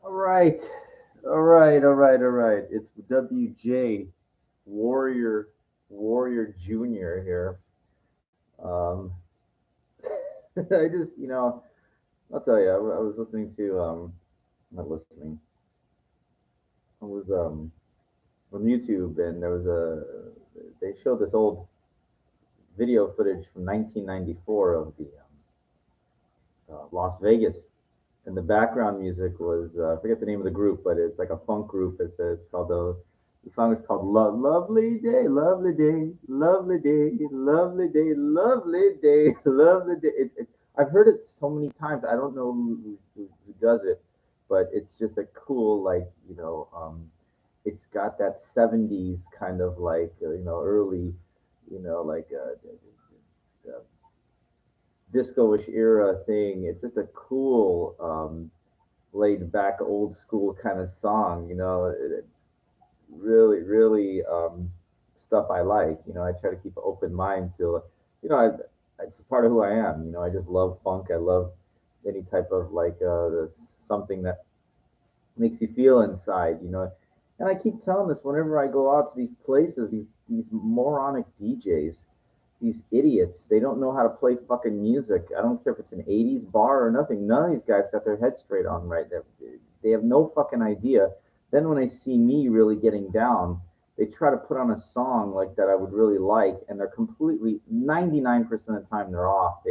All right. All right. It's WJ Warrior Junior here. Um, I just, I'll tell you, I was listening to, not listening. I was on YouTube, and they showed this old video footage from 1994 of the Las Vegas, and the background music was I forget the name of the group, but it's like a funk group. It's called the song is called Lovely Day, Lovely Day, Lovely Day, Lovely Day, Lovely Day, Lovely Day. I've heard it so many times. I don't know who does it, but it's just a cool it's got that 70s kind of like early like disco-ish era thing. It's just a cool laid back old school kind of song, really, really stuff I like. I try to keep an open mind to, you know, I, it's a part of who I am. I just love funk. I love any type of like something that makes you feel inside, And I keep telling this whenever I go out to these places, these moronic DJs, these idiots, they don't know how to play fucking music. I don't care if it's an 80s bar or nothing. None of these guys got their head straight on right. They have no fucking idea. Then when they see me really getting down, they try to put on a song like that I would really like, and they're completely 99% of the time they're off.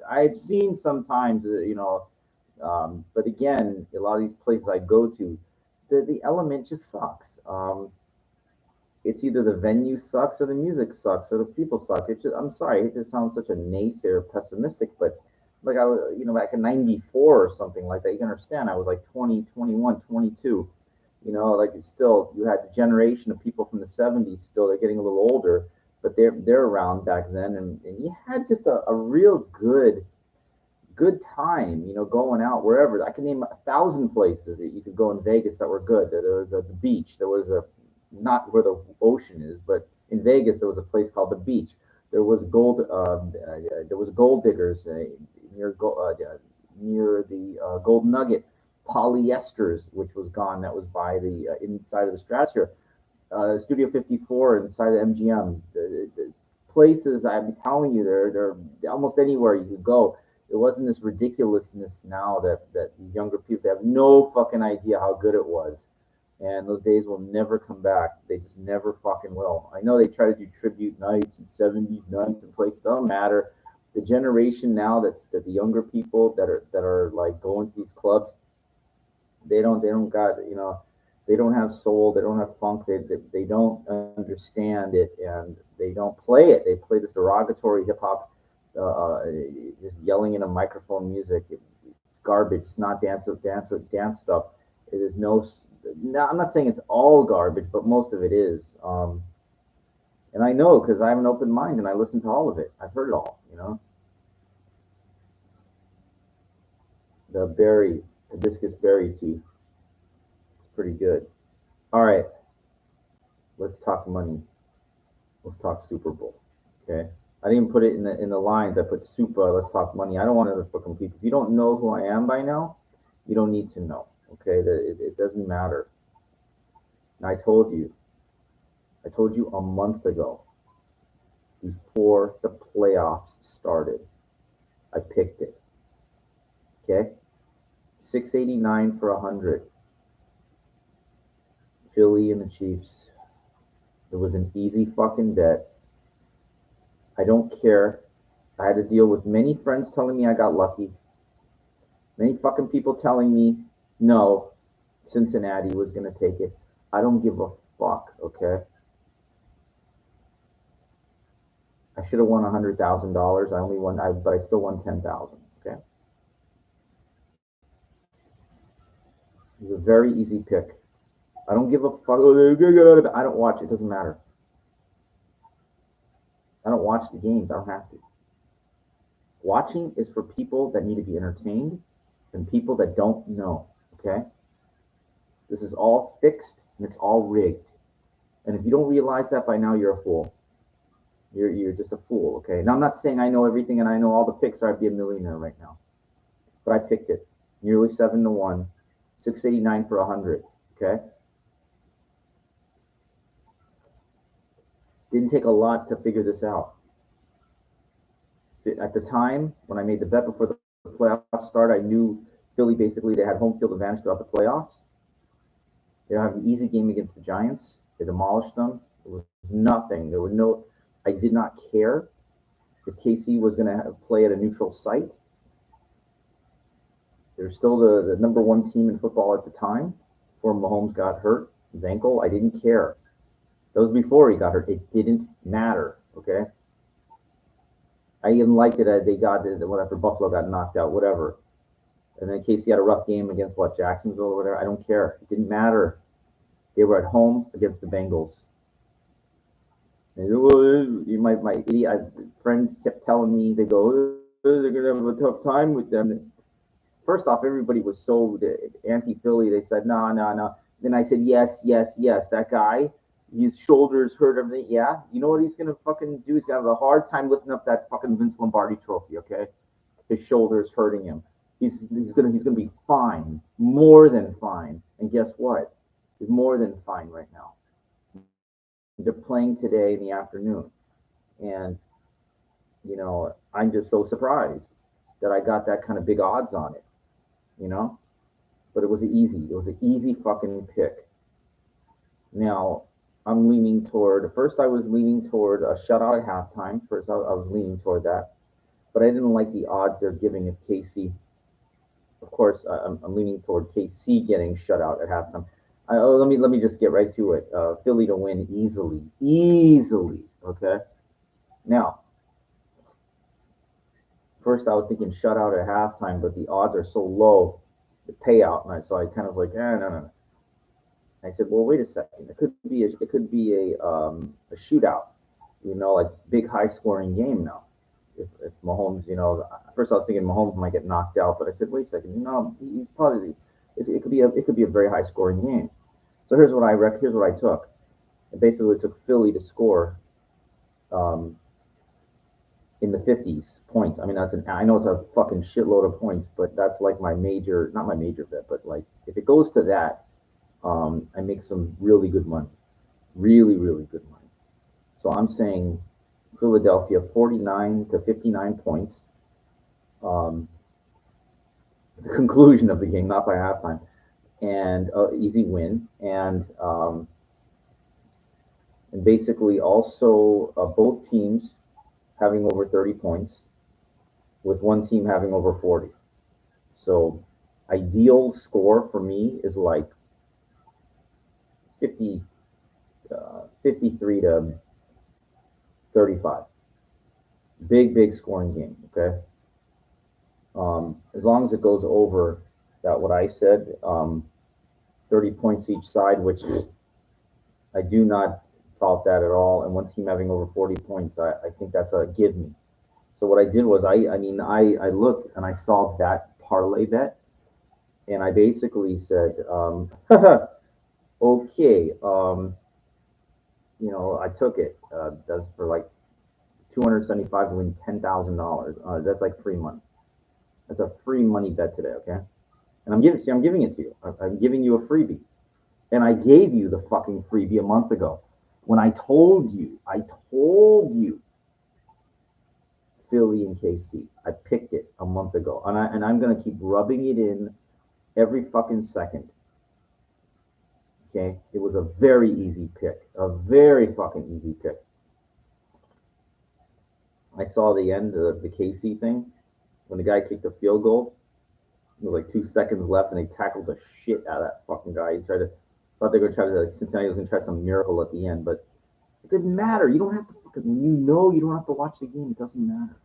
I've seen sometimes, but again, a lot of these places I go to, the element just sucks. It's either the venue sucks or the music sucks or the people suck. It's just, I'm sorry, I hate to sound such a naysayer, pessimistic, but like I was, back in '94 or something like that, you can understand. I was like 20, 21, 22. Like it's still, you had the generation of people from the '70s. Still, they're getting a little older, but they're around back then, and you had just a real good time, going out wherever. I can name 1,000 places that you could go in Vegas that were good. There was the beach. There was a not where the ocean is, but in Vegas there was a place called the beach. There was gold diggers near near the Gold Nugget. Polyesters, which was gone. That was by the inside of the Stratosphere. Studio 54 inside the MGM. The places I'm telling you, they're almost anywhere you could go. It wasn't this ridiculousness now that younger people, they have no fucking idea how good it was, and those days will never come back. They just never fucking will. I know they try to do tribute nights and '70s nights and places. Doesn't matter. The generation now that the younger people that are like going to these clubs, they don't got they don't have soul, they don't have funk, they don't understand it, and they don't play it. They play this derogatory hip hop, just yelling in a microphone music. It's garbage. It's not dance stuff. It is no, I'm not saying it's all garbage, but most of it is. And I know because I have an open mind and I listen to all of it. I've heard it all. The berry hibiscus berry tea. It's pretty good. All right, let's talk money. Let's talk Super Bowl. Okay. I didn't put it in the lines. I put super. Let's talk money. I don't want to fucking people. If you don't know who I am by now, you don't need to know. Okay. It doesn't matter. And I told you a month ago, before the playoffs started, I picked it. Okay. 689 for 100. Philly and the Chiefs. It was an easy fucking bet. I don't care. I had to deal with many friends telling me I got lucky. Many fucking people telling me no, Cincinnati was going to take it. I don't give a fuck, okay? I should have won $100,000. I only won, but I still won 10,000. Okay, it was a very easy pick. I don't give a fuck. I don't watch. It doesn't matter. I don't watch the games. I don't have to. Watching is for people that need to be entertained and people that don't know. Okay, this is all fixed and it's all rigged. And if you don't realize that by now, you're a fool. You're just a fool. Okay. Now I'm not saying I know everything and I know all the picks. I'd be a millionaire right now. But I picked it nearly 7-1. 689 for 100. Okay. Didn't take a lot to figure this out. At the time when I made the bet before the playoffs start, I knew Philly basically they had home field advantage throughout the playoffs. They have an easy game against the Giants. They demolished them. It was nothing. There were no. I did not care if KC was going to play at a neutral site. They're still the number one team in football at the time. Before Mahomes got hurt, his ankle, I didn't care. That was before he got hurt. It didn't matter. Okay. I even liked it. They got whatever. Buffalo got knocked out. Whatever. And then KC had a rough game against what, Jacksonville or whatever. I don't care. It didn't matter. They were at home against the Bengals. And, my idiot friends kept telling me, they go, they're going to have a tough time with them. First off, everybody was so anti-Philly. They said, no. Then I said, yes. That guy, his shoulders hurt, everything. Yeah. You know what he's going to fucking do? He's going to have a hard time lifting up that fucking Vince Lombardi trophy, okay? His shoulders hurting him. He's gonna be fine, more than fine. And guess what? He's more than fine right now. They're playing today in the afternoon, and I'm just so surprised that I got that kind of big odds on it, But it was an easy fucking pick. Now I'm leaning toward. First, I was leaning toward a shutout at halftime. First, I was leaning toward that, but I didn't like the odds they're giving if KC. Of course, I'm leaning toward KC getting shut out at halftime. Let me just get right to it. Philly to win easily. Okay. Now, first I was thinking shutout at halftime, but the odds are so low, the payout, so I kind of like, no. I said, well, wait a second. It could be a shootout, like big high scoring game now. If Mahomes, first I was thinking Mahomes might get knocked out, but I said, wait a second, no, he's probably. It could be a very high scoring game. So here's what I took. I basically took Philly to score in the 50s points. I mean, I know it's a fucking shitload of points, but that's like not my major bet, but like if it goes to that, I make some really good money, really good money. So I'm saying Philadelphia 49 to 59 points. The conclusion of the game, not by halftime, and easy win, and basically also both teams having over 30 points, with one team having over 40. So ideal score for me is like 53 to 35. Big scoring game, okay? As long as it goes over that, what I said, 30 points each side, which I do not fault that at all. And one team having over 40 points, I think that's a give me. So what I did was I looked and I saw that parlay bet, and I basically said, okay, I took it. That's for like 275 to win $10,000. That's like free money. That's a free money bet today, okay? And I'm giving it to you. I'm giving you a freebie. And I gave you the fucking freebie a month ago when I told you Philly and KC. I picked it a month ago, and I'm gonna keep rubbing it in every fucking second. Okay, it was a very easy pick, a very fucking easy pick. I saw the end of the KC thing when the guy kicked a field goal. It was like 2 seconds left, and they tackled the shit out of that fucking guy. He thought they were going to try to, Cincinnati was going to try some miracle at the end, but it didn't matter. You don't have to fucking, you don't have to watch the game. It doesn't matter.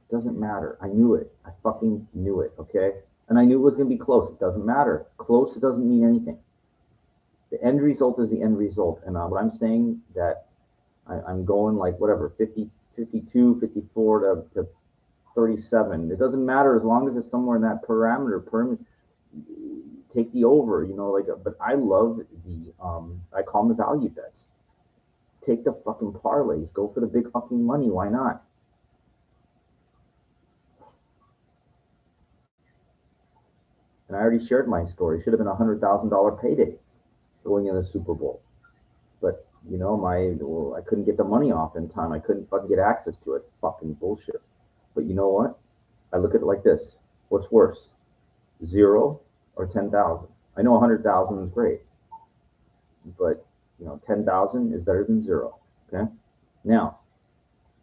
It doesn't matter. I knew it. I fucking knew it, okay? And I knew it was going to be close. It doesn't matter. Close, it doesn't mean anything. The end result is the end result. And what I'm saying that I'm going like whatever, 50, 52, 54 to 37. It doesn't matter as long as it's somewhere in that parameter. Take the over, but I love I call them the value bets. Take the fucking parlays. Go for the big fucking money. Why not? And I already shared my story. It should have been $100,000 payday going in the Super Bowl. But I couldn't get the money off in time. I couldn't fucking get access to it. Fucking bullshit. But you know what? I look at it like this. What's worse, 0 or 10,000? I know 100,000 is great, but 10,000 is better than 0. Okay. Now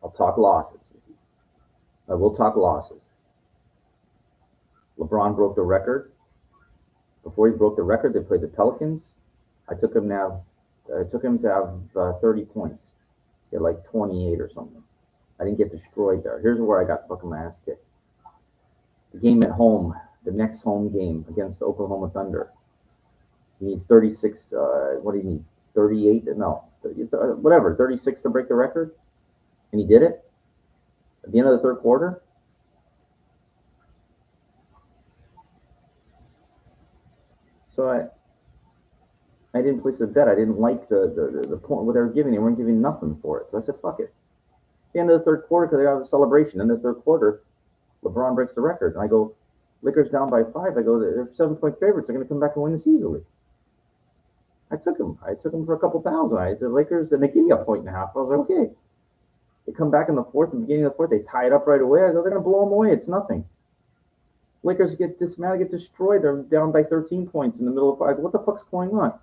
I'll talk losses with you. I will talk losses. LeBron broke the record. Before he broke the record, they played the Pelicans. I took him to have 30 points. He had like 28 or something. I didn't get destroyed there. Here's where I got fucking my ass kicked. The game at home, the next home game against the Oklahoma Thunder. He needs 36. What do you need? 38? No, whatever. 36 to break the record, and he did it at the end of the third quarter. So I didn't place a bet. I didn't like the point what they were giving. They weren't giving nothing for it. So I said, fuck it. At the end of the third quarter, because they have a celebration. In the third quarter, LeBron breaks the record. And I go, Lakers down by 5. I go, they're 7-point favorites. They're going to come back and win this easily. I took them. For a couple thousand. I said, Lakers, and they give me a point and a half. I was like, okay. They come back in the fourth, in the beginning of the fourth. They tie it up right away. I go, they're going to blow them away. It's nothing. Lakers get destroyed. They're down by 13 points in the middle of 5. What the fuck's going on?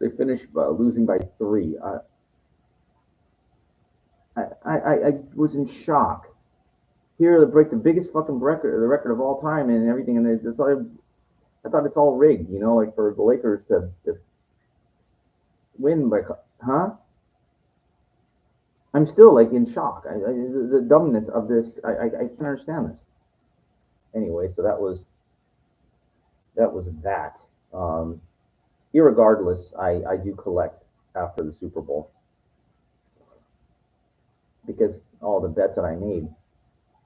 They finish losing by 3. I was in shock. Here they break the biggest fucking record, the record of all time, and everything. And I thought it's all rigged, like for the Lakers to win by, huh? I'm still like in shock. The dumbness of this. I can't understand this. Anyway, so that was that. Irregardless, I do collect after the Super Bowl because all the bets that I made.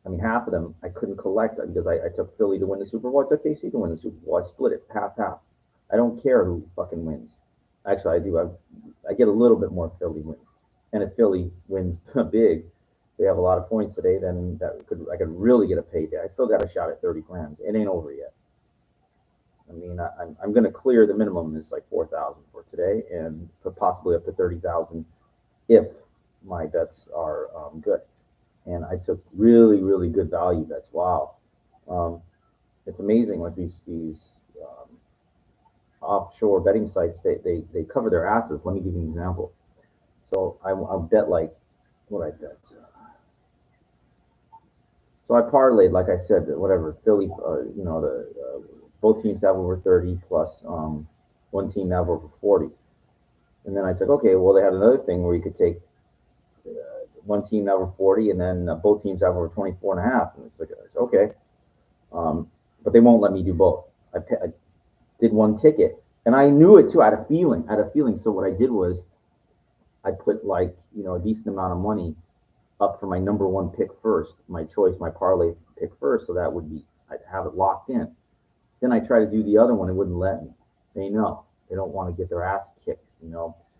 I mean, half of them I couldn't collect because I took Philly to win the Super Bowl. I took KC to win the Super Bowl. I split it half. I don't care who fucking wins. Actually, I do. I get a little bit more Philly wins, and if Philly wins big, they have a lot of points today. Then I could really get a payday. I still got a shot at 30 grand. It ain't over yet. I mean, I'm going to clear the minimum is like 4,000 for today, and possibly up to 30,000 if my bets are good. And I took really, really good value bets. Wow, it's amazing what these offshore betting sites they cover their asses. Let me give you an example. So I'll bet like what I bet. So I parlayed, like I said, whatever Philly, both teams have over 30 plus one team have over 40. And then I said, okay, well, they had another thing where you could take one team over 40 and then both teams have over 24 and a half. And it's like, I said, okay. But they won't let me do both. I did one ticket and I knew it too. I had a feeling. So what I did was I put like, a decent amount of money up for my number one pick first, my choice, my parlay pick first. So that would be, I'd have it locked in. Then I try to do the other one. It wouldn't let me. They know. They don't want to get their ass kicked,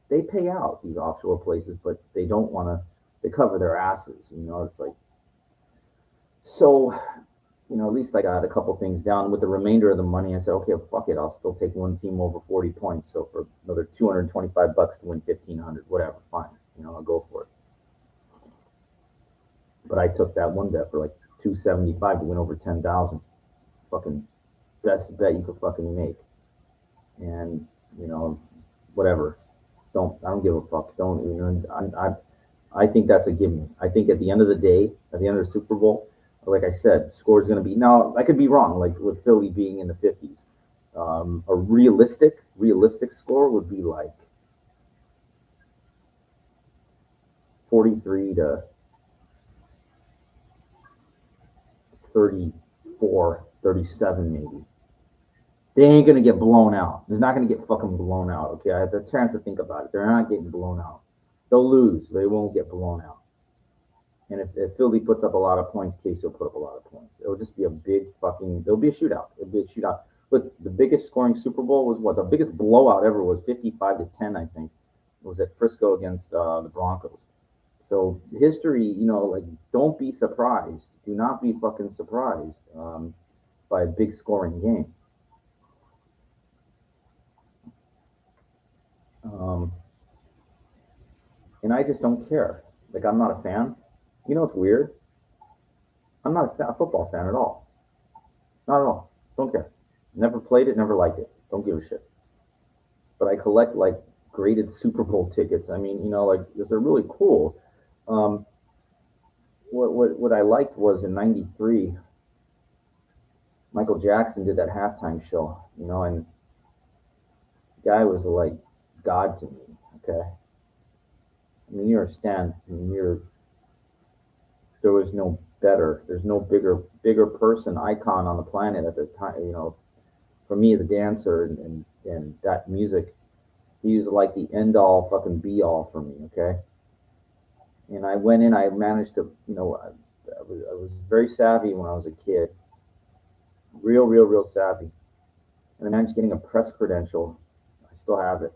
They pay out these offshore places, but they don't want to, they cover their asses, It's like, so, at least I got a couple things down. With the remainder of the money, I said, okay, fuck it. I'll still take one team over 40 points. So for another $225 to win 1,500, whatever, fine. I'll go for it. But I took that one bet for like 275 to win over 10,000. Fucking best bet you could fucking make. And whatever. I don't give a fuck. I think that's a gimme. I think at the end of the day, at the end of the Super Bowl, like I said, score is going to be, now I could be wrong, like with Philly being in the 50s. A realistic score would be like 43 to 34, 37 maybe. They ain't going to get blown out. They're not going to get fucking blown out, okay? I had the chance to think about it. They're not getting blown out. They'll lose. They won't get blown out. And if Philly puts up a lot of points, Casey will put up a lot of points. It'll just be a big fucking, it'll be a shootout. Look, the biggest scoring Super Bowl was what? The biggest blowout ever was 55 to 10, I think. It was at Frisco against the Broncos. So history, like, don't be surprised. Do not be fucking surprised by a big scoring game. Um, and I just don't care. Like, I'm not a fan. You know, it's weird. I'm not a football fan at all. Not at all. Don't care. Never played it. Never liked it. Don't give a shit. But I collect like graded Super Bowl tickets. I mean, you know, like because they're really cool. Um, what I liked was in '93, Michael Jackson did that halftime show. You know, and the guy was like God to me. Okay, I mean, you're a stand. I mean, there was no better. There's no bigger person icon on the planet at the time. You know, for me as a dancer and that music, he was like the end all fucking be all for me. Okay, and I went in. I managed to, you know, I was very savvy when I was a kid, real savvy, and I managed getting a press credential. I still have it,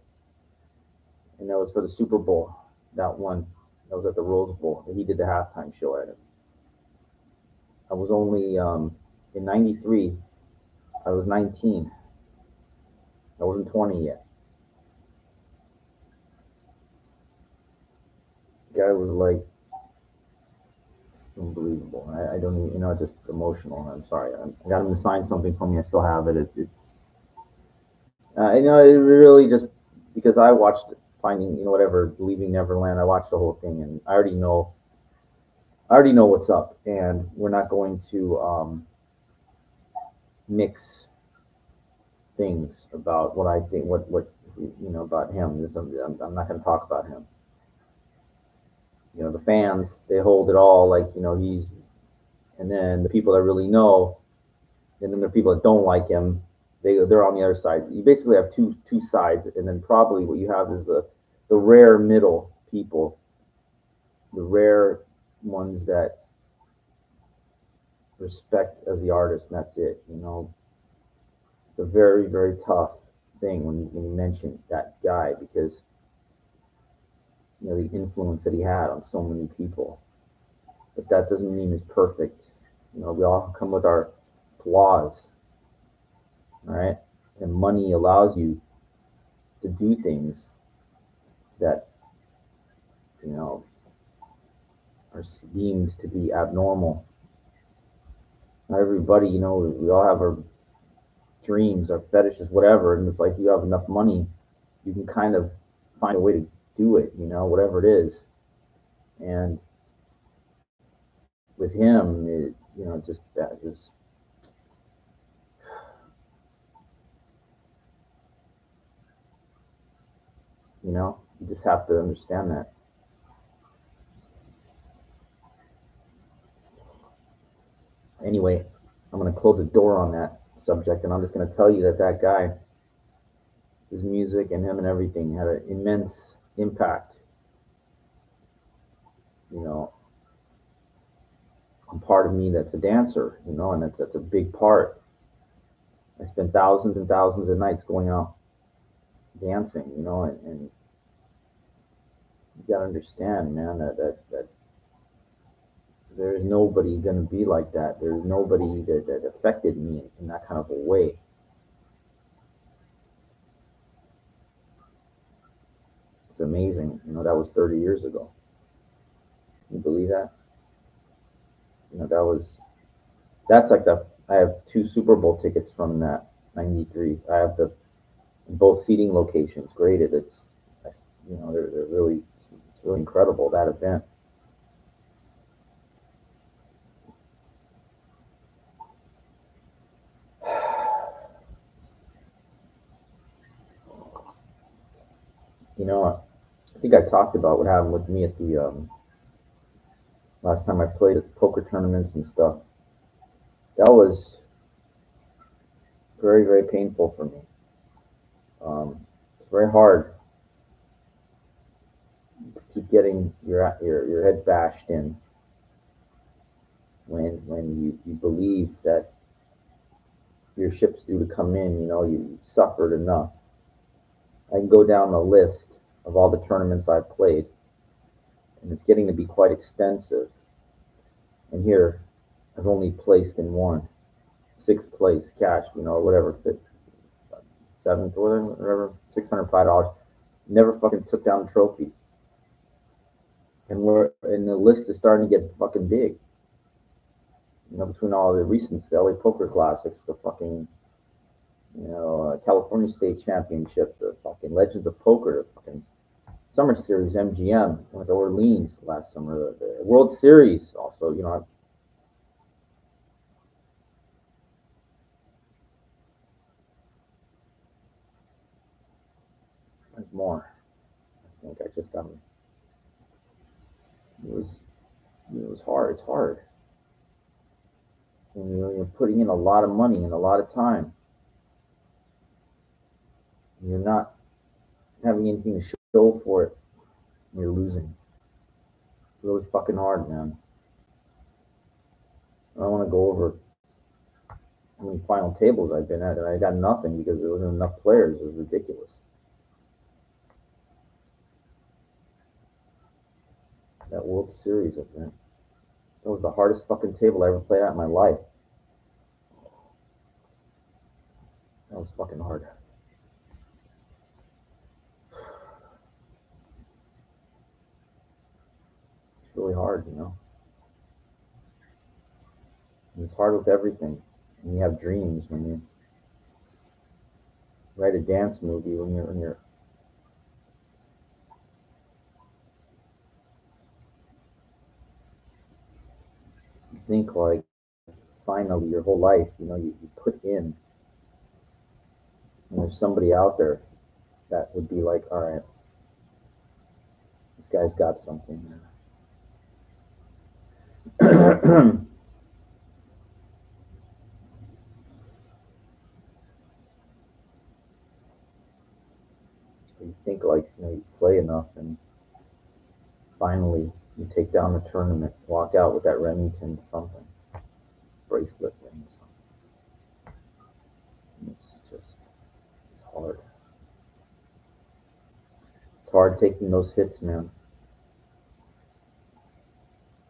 and that was for the Super Bowl. That one, that was at the Rose Bowl. He did the halftime show at it. I was only in '93. I was 19. I wasn't 20 yet. The guy was like unbelievable. I don't even, you know, just emotional. I'm sorry. I got him to sign something for me. I still have it. It's you know, it really just because I watched Finding, you know, whatever, Leaving Neverland. I watched the whole thing, and I already know what's up, and we're not going to mix things about what I think, what you know about him. I'm not going to talk about him. You know, the fans, they hold it all like, you know, he's, and then the people that really know, and then the people that don't like him, they're on the other side. You basically have two sides, and then probably what you have is the rare middle people, the rare ones that respect as the artist, and that's it. You know, it's a very tough thing when you mention that guy because you know the influence that he had on so many people. But that doesn't mean he's perfect. You know, we all come with our flaws, all right? And money allows you to do things that, you know, are deemed to be abnormal. Not everybody, you know, we all have our dreams, our fetishes, whatever, and it's like you have enough money, you can kind of find a way to do it, you know, whatever it is. And with him, you know, just that just, you know, you just have to understand that. Anyway, I'm going to close the door on that subject, and I'm just going to tell you that that guy, his music and him and everything had an immense impact, you know, on part of me that's a dancer, you know, and that's a big part. I spent thousands and thousands of nights going out dancing, you know, and you got to understand, man, that there's nobody going to be like that. There's nobody that affected me in that kind of a way. It's amazing. You know, that was 30 years ago. Can you believe that? You know, that's like I have two Super Bowl tickets from that '93. I have the both seating locations graded. You know, they're really, it's really incredible, that event. You know, I think I talked about what happened with me at the last time I played at poker tournaments and stuff. That was very painful for me. It's very hard to keep getting your head bashed in when you believe that your ship's due to come in. You know, you suffered enough. I can go down the list of all the tournaments I've played, and it's getting to be quite extensive. And here, I've only placed in one. sixth place cash, whatever, fifth, seventh, whatever, $605. Never fucking took down the trophy, and the list is starting to get fucking big. Between all the recent, the LA Poker Classics, the fucking, California State Championship, the fucking Legends of Poker, the fucking Summer Series MGM, went to Orleans last summer, the World Series also, there's more. I think I just got it was hard. It's hard. And, you're putting in a lot of money and a lot of time. And you're not having anything to show for it. And you're losing. It's really fucking hard, man. I don't want to go over how many final tables I've been at, and I got nothing because there wasn't enough players. It was ridiculous. That World Series event. That was the hardest fucking table I ever played at in my life. That was fucking hard. It's really hard. And it's hard with everything. When you have dreams, when you write a dance movie, when you're you think like finally your whole life, you put in, and there's somebody out there that would be like, all right, this guy's got something. You think like, you play enough, and finally you take down the tournament, walk out with that Remington something, bracelet ring, something. It's hard. It's hard taking those hits, man.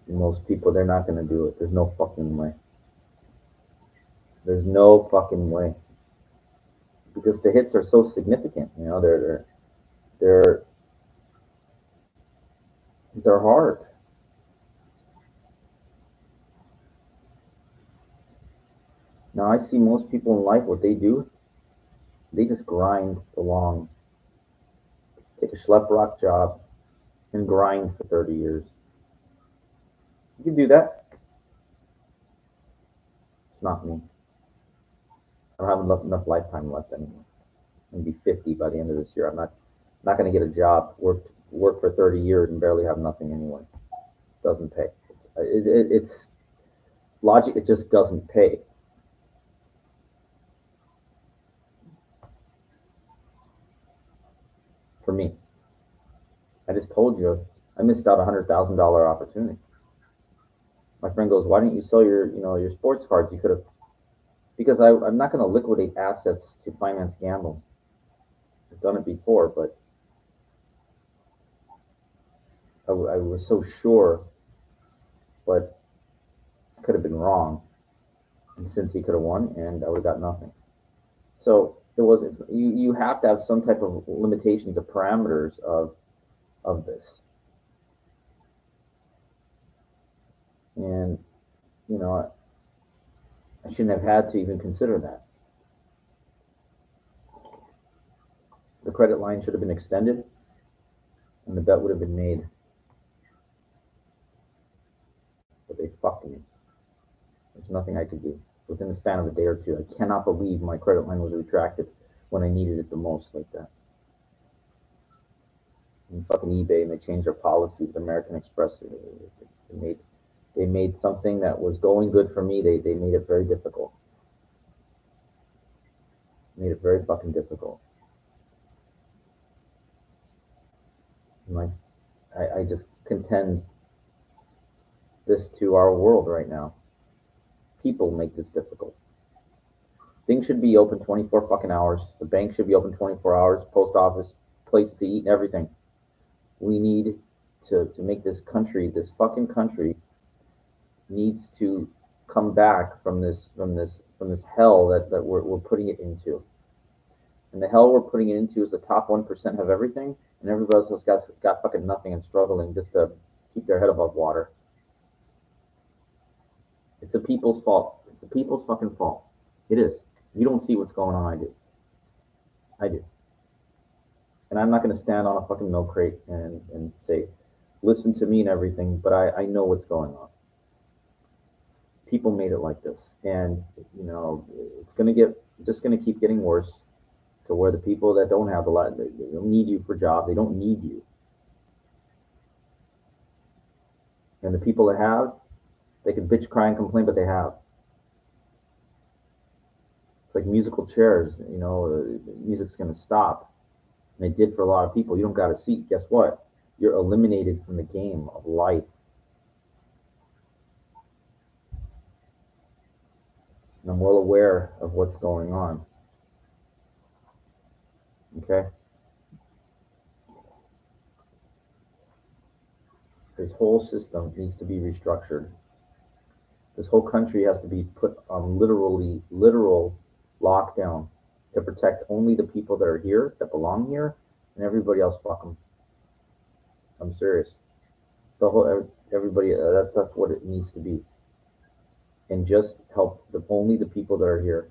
And most people, they're not going to do it. There's no fucking way. There's no fucking way. Because the hits are so significant, they're they're hard. Now I see most people in life, what they do, they just grind along, take a schlep rock job, and grind for 30 years. You can do that. It's not me. I don't have enough lifetime left anymore. I'm gonna be 50 by the end of this year. I'm not gonna get a job, work for 30 years and barely have nothing anyway. It doesn't pay. It's logic. It just doesn't pay for me. I just told you I missed out $100,000 opportunity. My friend goes, "Why didn't you sell your sports cards? You could have." Because I'm not going to liquidate assets to finance gambling. I've done it before, but I was so sure, but I could have been wrong. And since he could have won, and I would have got nothing. So it was. You have to have some type of limitations, of parameters of this, and you know I shouldn't have had to even consider that. The credit line should have been extended, and the bet would have been made. But they fucked me. There's nothing I could do within the span of a day or two. I cannot believe my credit line was retracted when I needed it the most like that. And fucking eBay, and they changed their policy with American Express. They made something that was going good for me. They made it very difficult. Made it very fucking difficult. And like I just contend this to our world right now. People make this difficult. Things should be open 24 fucking hours. The bank should be open 24 hours. Post office, place to eat, and everything. We need to make this country, this fucking country, needs to come back from this hell that we're putting it into. And the hell we're putting it into is the top 1% have everything, and everybody else got fucking nothing and struggling just to keep their head above water. It's the people's fault. It's the people's fucking fault. It is. You don't see what's going on. I do. I do. And I'm not going to stand on a fucking milk crate and say, listen to me and everything, but I know what's going on. People made it like this. And, it's going to just going to keep getting worse to where the people that don't have they don't need you for jobs. They don't need you. And the people that have, they can bitch, cry, and complain, but they have. It's like musical chairs, music's going to stop. And it did for a lot of people. You don't got a seat. Guess what? You're eliminated from the game of life. And I'm well aware of what's going on. Okay? This whole system needs to be restructured. This whole country has to be put on literal lockdown to protect only the people that are here, that belong here, and everybody else, fuck them. I'm serious. Everybody, that's what it needs to be. And just help only the people that are here.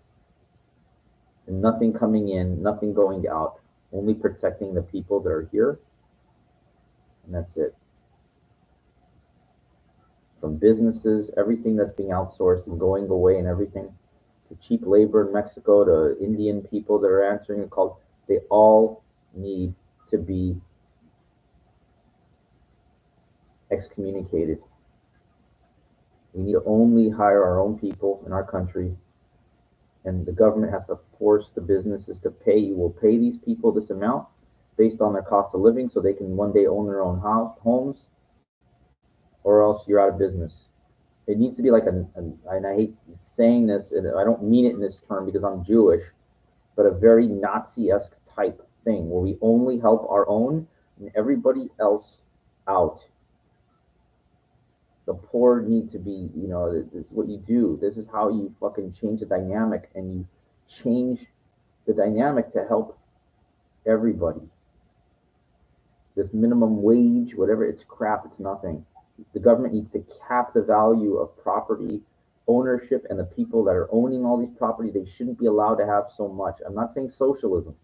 And nothing coming in, nothing going out, only protecting the people that are here. And that's it. From businesses, everything that's being outsourced and going away and everything, to cheap labor in Mexico, to Indian people that are answering the call, they all need to be excommunicated. We need to only hire our own people in our country, and the government has to force the businesses to pay. You will pay these people this amount based on their cost of living so they can one day own their own homes, or else you're out of business. It needs to be like and I hate saying this, and I don't mean it in this term because I'm Jewish, but a very Nazi-esque type thing where we only help our own and everybody else out. The poor need to be, this is what you do. This is how you fucking change the dynamic, and you change the dynamic to help everybody. This minimum wage, whatever, it's crap, it's nothing. The government needs to cap the value of property ownership, and the people that are owning all these properties, they shouldn't be allowed to have so much. I'm not saying socialism,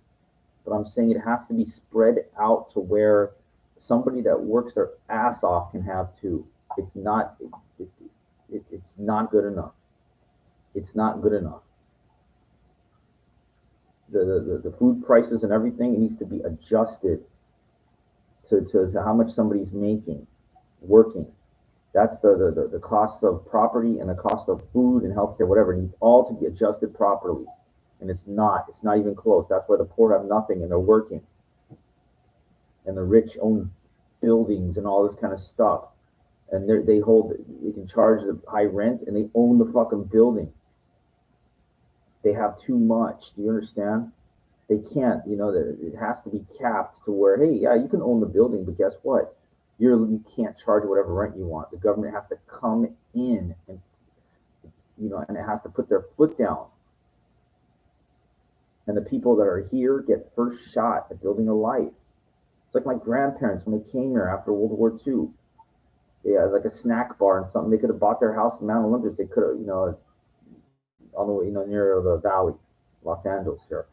but I'm saying it has to be spread out to where somebody that works their ass off can have too. It's not it's not good enough. It's not good enough. The food prices and everything, it needs to be adjusted to how much somebody's making, working. That's the cost of property and the cost of food and healthcare, whatever. It needs all to be adjusted properly. And it's not even close. That's why the poor have nothing and they're working. And the rich own buildings and all this kind of stuff. And they can charge the high rent, and they own the fucking building. They have too much. Do you understand? They can't, it has to be capped to where, hey, yeah, you can own the building, but guess what? You can't charge whatever rent you want. The government has to come in and, and it has to put their foot down. And the people that are here get first shot at building a life. It's like my grandparents when they came here after World War II. They had like a snack bar and something. They could have bought their house in Mount Olympus. They could have, on the way, near the valley, Los Angeles here.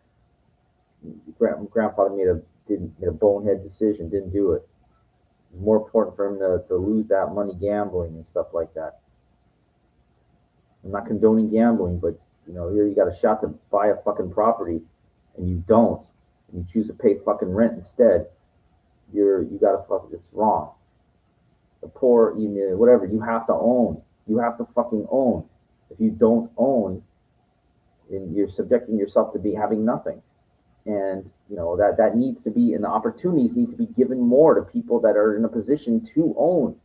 Grandfather made a bonehead decision, didn't do it. It's more important for him to lose that money gambling and stuff like that. I'm not condoning gambling, but here you got a shot to buy a fucking property, and you don't, and you choose to pay fucking rent instead. You gotta it's wrong. The poor, whatever, you have to own. You have to fucking own. If you don't own, then you're subjecting yourself to having nothing. And that needs to be, and the opportunities need to be given more to people that are in a position to own.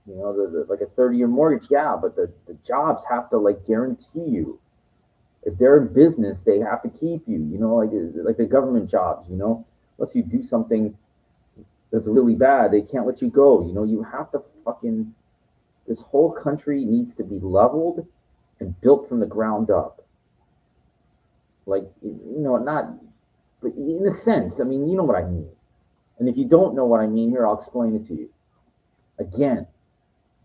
Like a 30-year mortgage, yeah, but the jobs have to guarantee you. If they're in business, they have to keep you. Like the government jobs. Unless you do something that's really bad, they can't let you go. You have to fucking This whole country needs to be leveled and built from the ground up. Like, not, but in a sense, I mean, you know what I mean. And if you don't know what I mean here, I'll explain it to you. Again,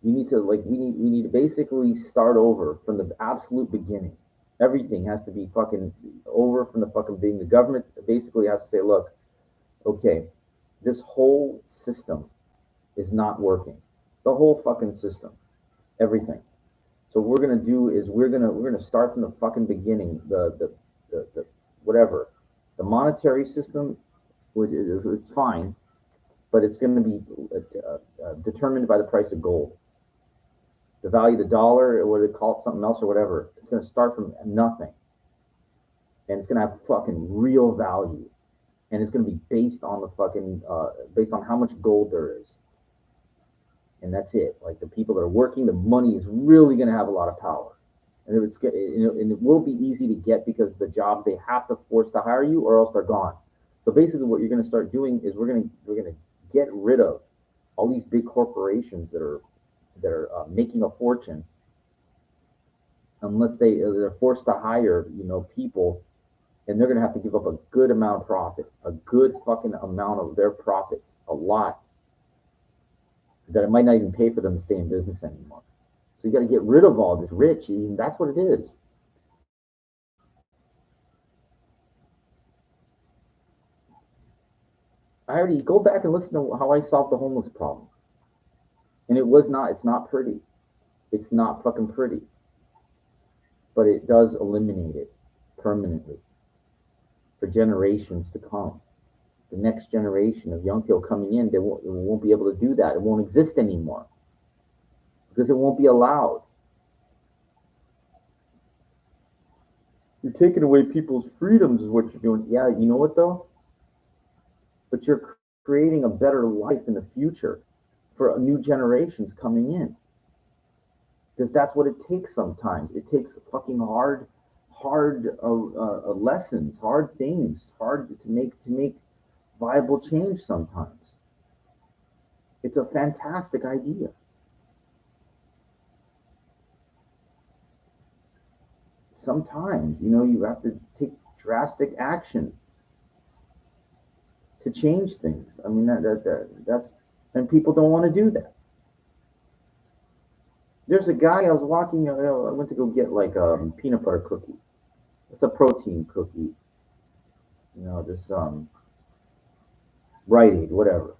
you need to we need to basically start over from the absolute beginning. Everything has to be fucking over from the fucking beginning. The government basically has to say, look, okay, this whole system is not working. The whole fucking system, everything. So what we're gonna do is we're gonna start from the fucking beginning. The whatever, the monetary system, it's fine, but it's going to be determined by the price of gold. The value of the dollar, or what they call it, something else or whatever. It's going to start from nothing, and it's going to have fucking real value, and it's going to be based on the fucking based on how much gold there is, and that's it. Like the people that are working, the money is really going to have a lot of power, and and it will be easy to get because the jobs they have to force to hire you, or else they're gone. So basically, what you're going to start doing is we're going to get rid of all these big corporations that are making a fortune, unless they're forced to hire people, and they're going to have to give up a good amount of profit, a good fucking amount of their profits, a lot, that it might not even pay for them to stay in business anymore. So you got to get rid of all this rich, and that's what it is. I already go back and listen to how I solved the homeless problem, and it's not pretty. It's not fucking pretty, but it does eliminate it permanently for generations to come. The next generation of young people coming in, they won't be able to do that. It won't exist anymore because it won't be allowed. You're taking away people's freedoms, is what you're doing. Yeah, you know what though? But you're creating a better life in the future for new generations coming in. Because that's what it takes sometimes. It takes fucking hard lessons, hard things, hard to make viable change sometimes. It's a fantastic idea. Sometimes, you have to take drastic action to change things. I mean, that's, and people don't want to do that. There's a guy I was walking. I went to go get like a peanut butter cookie. It's a protein cookie. This Rite Aid, whatever.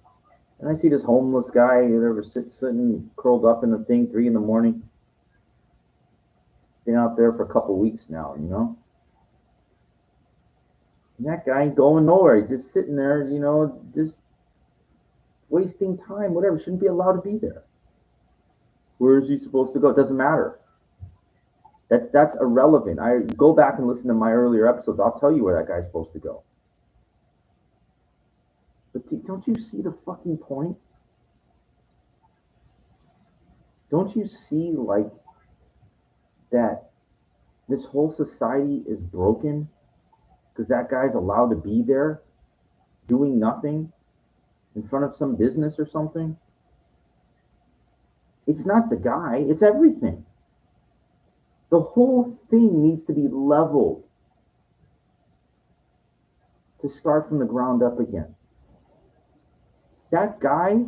And I see this homeless guy, whatever, sitting curled up in the thing, 3 in the morning. Been out there for a couple weeks now. And that guy ain't going nowhere. He's just sitting there, just wasting time, whatever. Shouldn't be allowed to be there. Where is he supposed to go? It doesn't matter. That's irrelevant. I go back and listen to my earlier episodes. I'll tell you where that guy's supposed to go. But don't you see the fucking point? Don't you see like that this whole society is broken because that guy's allowed to be there doing nothing in front of some business or something? It's not the guy, it's everything. The whole thing needs to be leveled to start from the ground up again. That guy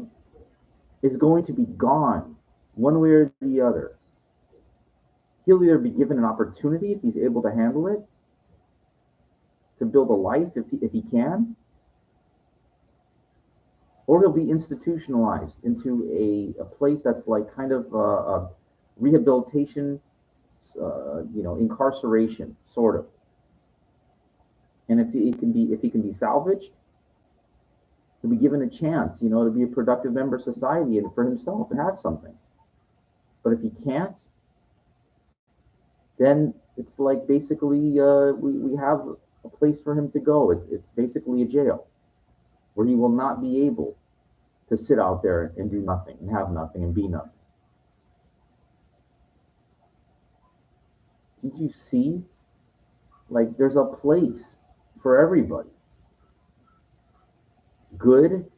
is going to be gone one way or the other. He'll either be given an opportunity, if he's able to handle it, to build a life if he can, or he'll be institutionalized into a place that's like kind of a rehabilitation, incarceration, sort of. And if he can be salvaged, he'll be given a chance, to be a productive member of society and for himself and have something. But if he can't, then it's like basically we have a place for him to go. It's basically a jail where he will not be able to sit out there and do nothing and have nothing and be nothing. Did you see? Like there's a place for everybody. Good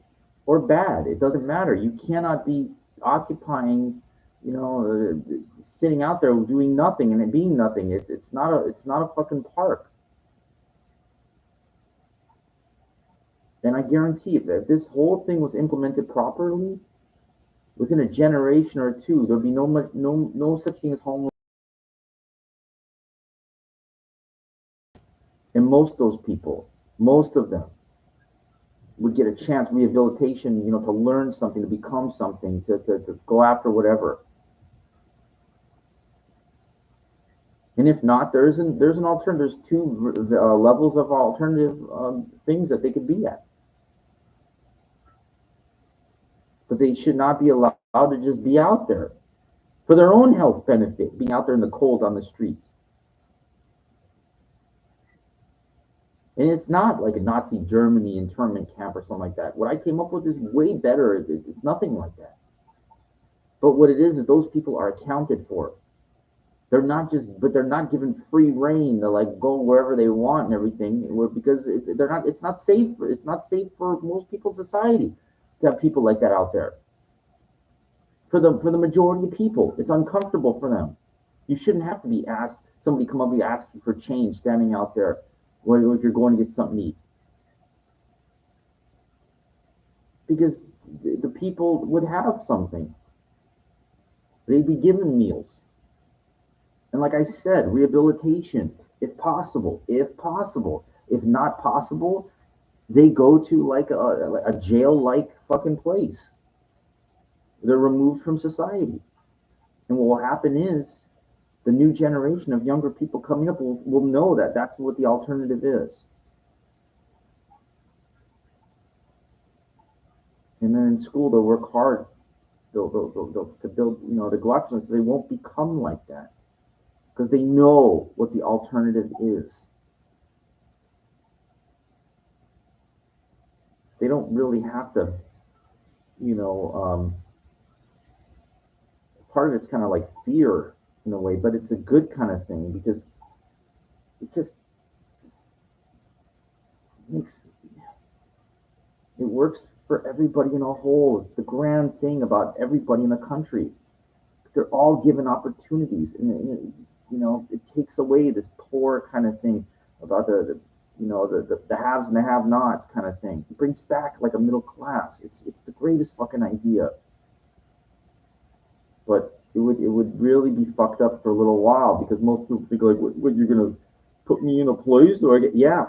or bad, it doesn't matter. You cannot be occupying, you know, sitting out there doing nothing and it being nothing. It's not a fucking park. And I guarantee you that if this whole thing was implemented properly, within a generation or two, there'd be no such thing as homeless. And most of those people, most of them, would get a chance, rehabilitation, to learn something, to become something, to go after whatever. And if not, there's an alternative. There's two levels of alternative things that they could be at. But they should not be allowed to just be out there for their own health benefit, being out there in the cold on the streets. And it's not like a Nazi Germany internment camp or something like that. What I came up with is way better. It's nothing like that. But what it is those people are accounted for. They're not given free reign to like go wherever they want and everything, because they're not. It's not safe. It's not safe for most people in society to have people like that out there. For the majority of people, it's uncomfortable for them. You shouldn't have to be asked. Somebody come up and ask you for change, standing out there, if you're going to get something to eat, because the people would have something. They'd be given meals. And like I said, rehabilitation, if possible. If possible. If not possible, they go to like a jail-like fucking place. They're removed from society. And what will happen is the new generation of younger people coming up will know that that's what the alternative is. And then in school, they'll work hard to build, to go after them so they won't become like that. Because they know what the alternative is. They don't really have to, you know, part of it's kind of like fear in a way, but it's a good kind of thing because it just makes it works for everybody in a whole. The grand thing about everybody in the country, they're all given opportunities, and it takes away this poor kind of thing about the haves and the have-nots kind of thing. It brings back like a middle class. It's the greatest fucking idea. But it would really be fucked up for a little while because most people think like, what you're gonna put me in a place? Do I get? Yeah.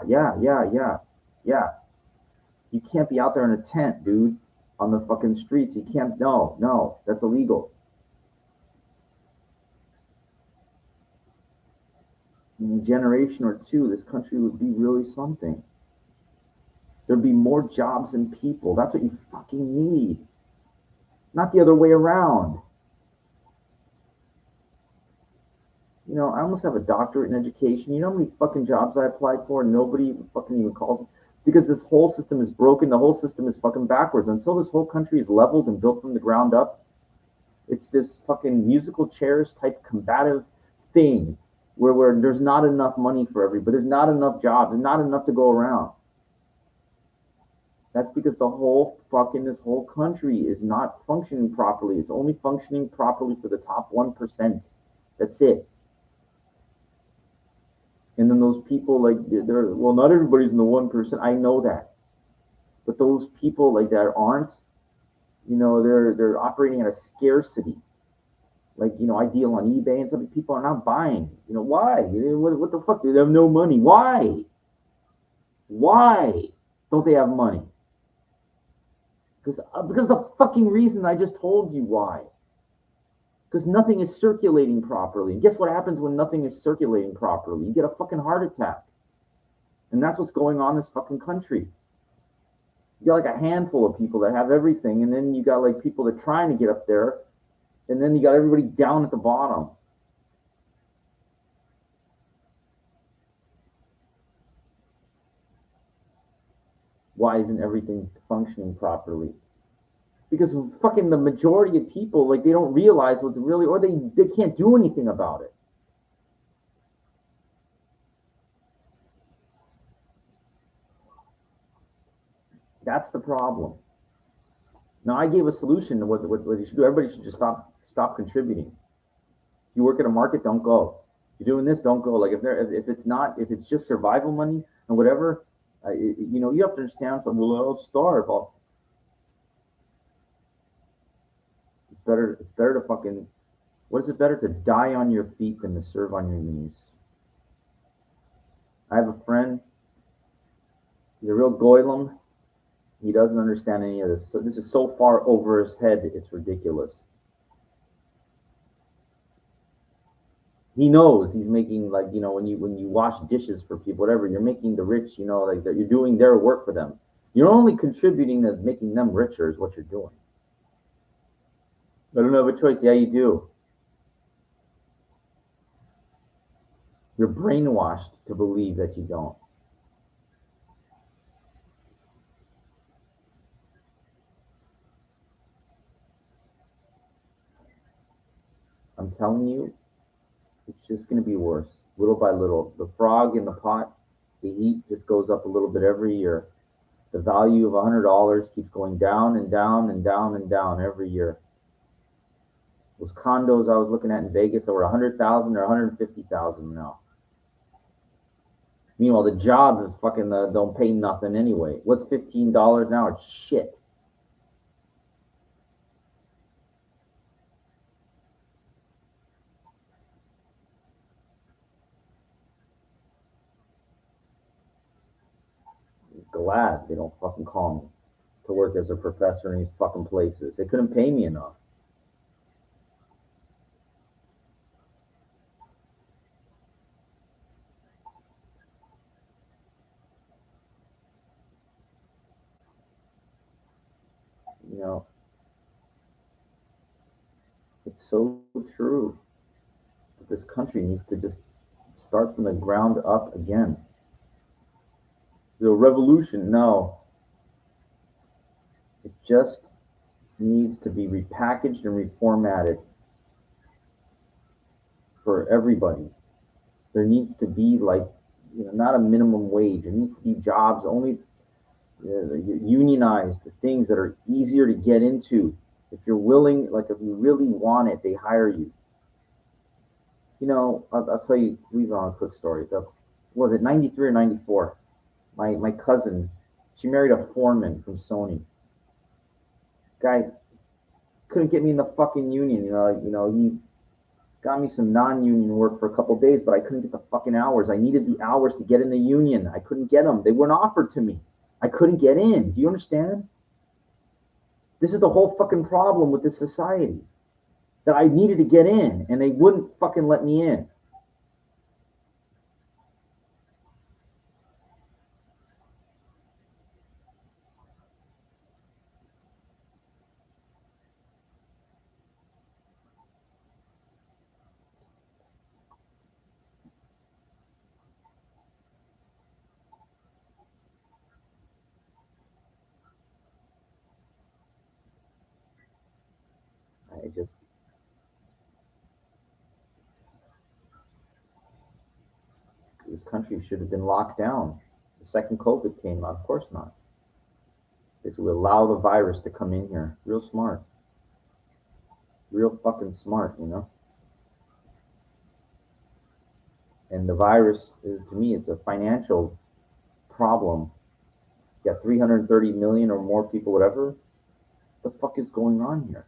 You can't be out there in a tent, dude, on the fucking streets. You can't. No, that's illegal. In a generation or two, this country would be really something. There'd be more jobs than people. That's what you fucking need. Not the other way around. I almost have a doctorate in education. You know how many fucking jobs I applied for and nobody fucking even calls me? Because this whole system is broken. The whole system is fucking backwards. Until this whole country is leveled and built from the ground up, it's this fucking musical chairs type combative thing where there's not enough money for everybody. There's not enough jobs. There's not enough to go around. That's because this whole country is not functioning properly. It's only functioning properly for the top 1%. That's it. And then those people, like, not everybody's in the 1%. I know that. But those people like that aren't, they're operating at a scarcity. Like, I deal on eBay and some people are not buying. Why? What the fuck? They have no money. Why? Why don't they have money? Because the fucking reason I just told you why. Because nothing is circulating properly. And guess what happens when nothing is circulating properly? You get a fucking heart attack. And that's what's going on in this fucking country. You got like a handful of people that have everything, and then you got like people that are trying to get up there, and then you got everybody down at the bottom. Why isn't everything functioning properly? Because fucking the majority of people, like, they don't realize what's really, or they can't do anything about it. That's the problem. Now I gave a solution to what you should do. Everybody should just stop contributing. If you work at a market, don't go. If you're doing this, don't go. Like if it's just survival money and whatever, you have to understand something. Well, I'll starve. It's better to fucking. What is it better to die on your feet than to serve on your knees? I have a friend. He's a real goylem. He doesn't understand any of this. So this is so far over his head, it's ridiculous. He knows he's making, like, when you wash dishes for people, whatever, you're making the rich, like that, you're doing their work for them. You're only contributing to making them richer is what you're doing. I don't have a choice. Yeah, you do. You're brainwashed to believe that you don't. I'm telling you, it's just going to be worse, little by little. The frog in the pot, the heat just goes up a little bit every year. The value of $100 keeps going down and down and down and down every year. Those condos I was looking at in Vegas are 100,000 or 150,000 now. Meanwhile, the job is fucking don't pay nothing anyway. What's $15 an hour? It's shit. Glad they don't fucking call me to work as a professor in these fucking places. They couldn't pay me enough. You know, it's so true. This country needs to just start from the ground up again. The revolution, no. It just needs to be repackaged and reformatted for everybody. There needs to be, like, not a minimum wage. It needs to be jobs only, unionized, things that are easier to get into. If you're willing, like if you really want it, they hire you. I'll tell you, leave on a quick story. Was it 93 or 94? My cousin, she married a foreman from Sony. Guy couldn't get me in the fucking union. He got me some non-union work for a couple of days, but I couldn't get the fucking hours. I needed the hours to get in the union. I couldn't get them. They weren't offered to me. I couldn't get in. Do you understand? This is the whole fucking problem with this society. That I needed to get in, and they wouldn't fucking let me in. I just, this country should have been locked down. The second COVID came out, of course not. Basically, allow the virus to come in here. Real smart. Real fucking smart. And the virus is, to me, it's a financial problem. You got 330 million or more people, whatever. What the fuck is going on here?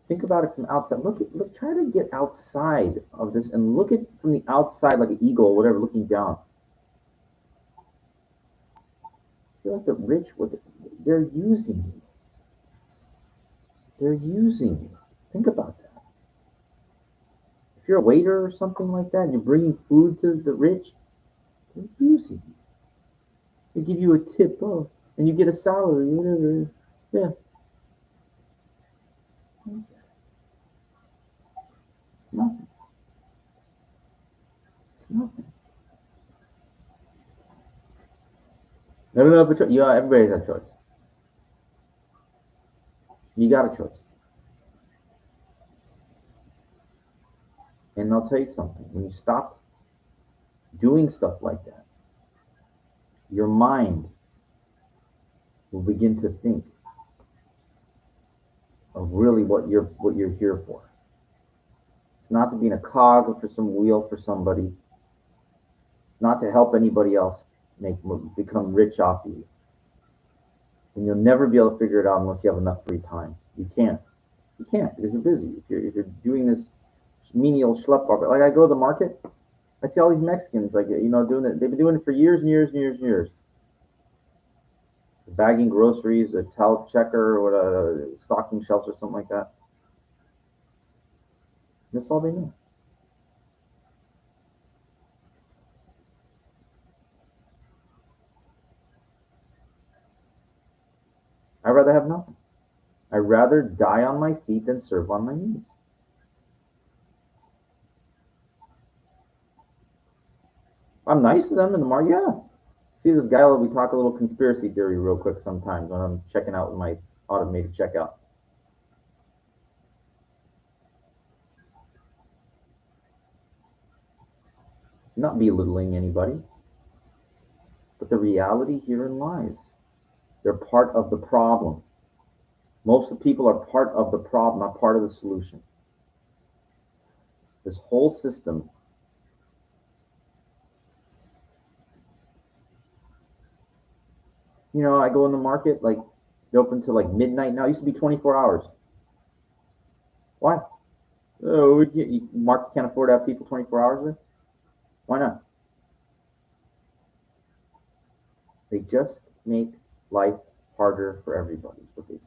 Think about it from outside. Look, try to get outside of this and look at from the outside like an eagle or whatever, looking down. See, like the rich, they're using you. They're using you. Think about that. If you're a waiter or something like that and you're bringing food to the rich, they're using you. They give you a tip, and you get a salary, whatever. Yeah. It's nothing. It's nothing. No, but everybody has a choice. You got a choice. And I'll tell you something. When you stop doing stuff like that, your mind will begin to think of really what you're here for. It's not to be in a cog for some wheel for somebody. It's not to help anybody else become rich off of you. And you'll never be able to figure it out unless you have enough free time. You can't. You can't because you're busy. If you're doing this menial schlep market, like I go to the market, I see all these Mexicans doing it. They've been doing it for years and years and years and years. Bagging groceries, a towel checker, or a stocking shelves or something like that. That's all they know. I'd rather have nothing. I'd rather die on my feet than serve on my knees. I'm nice to them in the market, yeah. See this guy, we talk a little conspiracy theory real quick sometimes when I'm checking out my automated checkout. I'm not belittling anybody, but the reality herein lies. They're part of the problem. Most of the people are part of the problem, not part of the solution. This whole system, I go in the market, like, they open till like midnight now. It used to be 24 hours. Why? Oh, market can't afford to have people 24 hours there? Why not? They just make life harder for everybody. Is what they do.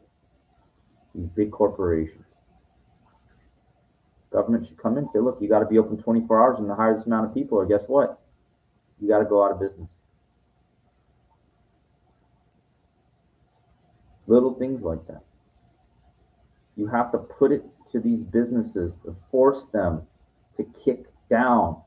These big corporations. Government should come in and say, look, you got to be open 24 hours and the highest amount of people, or guess what? You got to go out of business. Little things like that. You have to put it to these businesses to force them to kick down.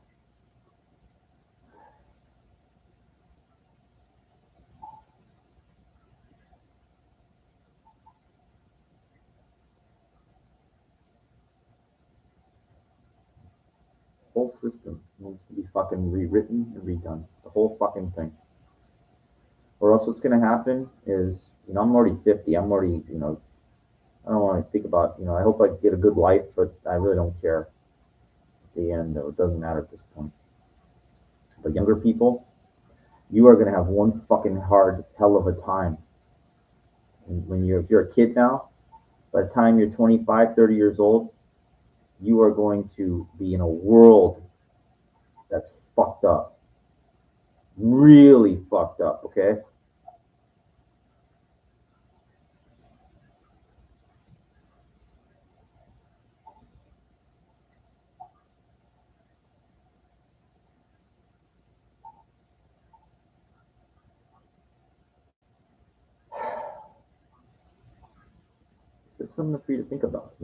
The whole system needs to be fucking rewritten and redone. The whole fucking thing. Or else what's going to happen is, I'm already 50. I'm already, I don't want to think about, I hope I get a good life, but I really don't care. At the end, it doesn't matter at this point. But younger people, you are going to have one fucking hard hell of a time. And if you're a kid now, by the time you're 25, 30 years old, you are going to be in a world that's fucked up. Really fucked up, okay? It's just something for you to think about.